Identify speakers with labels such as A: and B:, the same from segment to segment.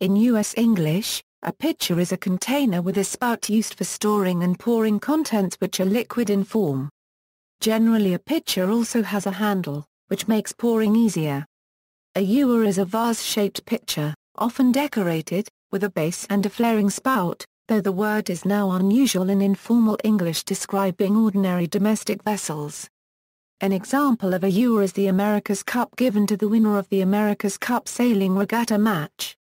A: In U.S. English, a pitcher is a container with a spout used for storing and pouring contents which are liquid in form. Generally, a pitcher also has a handle, which makes pouring easier. A ewer is a vase-shaped pitcher, often decorated, with a base and a flaring spout, though the word is now unusual in informal English describing ordinary domestic vessels. An example of a ewer is the America's Cup given to the winner of the America's Cup sailing regatta match.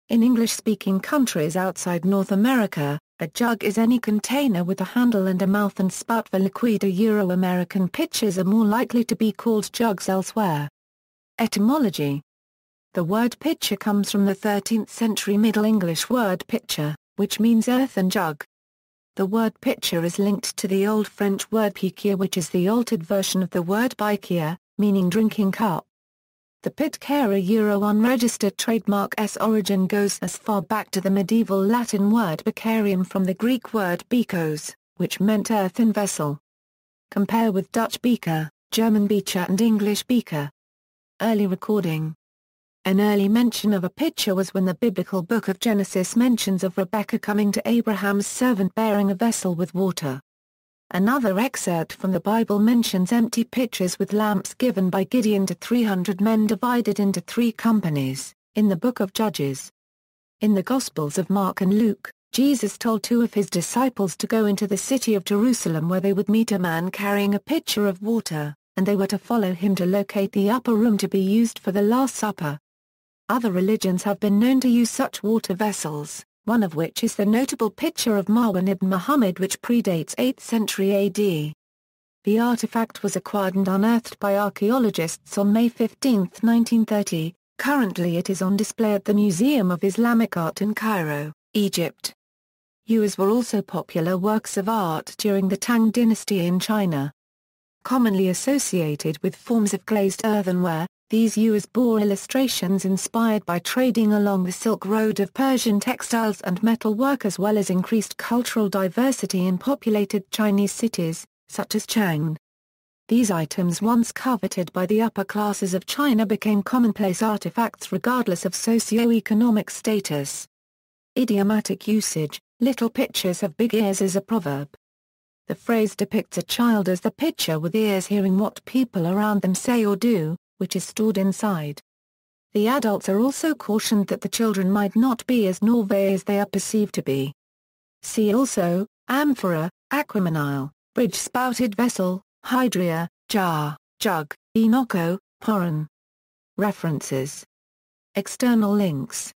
A: In English-speaking countries outside North America, a jug is any container with a handle and a mouth and spout for liquid. Euro-American pitchers are more likely to be called jugs elsewhere. Etymology. The word pitcher comes from the 13th century Middle English word pitcher, which means earthen jug. The word pitcher is linked to the Old French word piquier, which is the altered version of the word biquier, meaning drinking cup. The pitcairn Euro unregistered trademark's origin goes as far back to the medieval Latin word bicarium from the Greek word bikos, which meant earthen vessel. Compare with Dutch beaker, German becher and English beaker. Early recording. An early mention of a pitcher was when the biblical book of Genesis mentions of Rebekah coming to Abraham's servant bearing a vessel with water. Another excerpt from the Bible mentions empty pitchers with lamps given by Gideon to 300 men divided into 3 companies, in the book of Judges. In the Gospels of Mark and Luke, Jesus told 2 of his disciples to go into the city of Jerusalem where they would meet a man carrying a pitcher of water, and they were to follow him to locate the upper room to be used for the Last Supper. Other religions have been known to use such water vessels, one of which is the notable pitcher of Marwan ibn Muhammad which predates 8th century AD. The artifact was acquired and unearthed by archaeologists on May 15, 1930. Currently it is on display at the Museum of Islamic Art in Cairo, Egypt. Ewers were also popular works of art during the Tang dynasty in China. Commonly associated with forms of glazed earthenware, these ewers bore illustrations inspired by trading along the Silk Road of Persian textiles and metalwork as well as increased cultural diversity in populated Chinese cities, such as Chang'an. These items once coveted by the upper classes of China became commonplace artifacts regardless of socio-economic status. Idiomatic usage, little pitchers have big ears is a proverb. The phrase depicts a child as the pitcher with ears hearing what people around them say or do, which is stored inside. The adults are also cautioned that the children might not be as mauvais as they are perceived to be. See also, amphora, aquamanile, bridge-spouted vessel, hydria, jar, jug, enocho, poron. References. External links.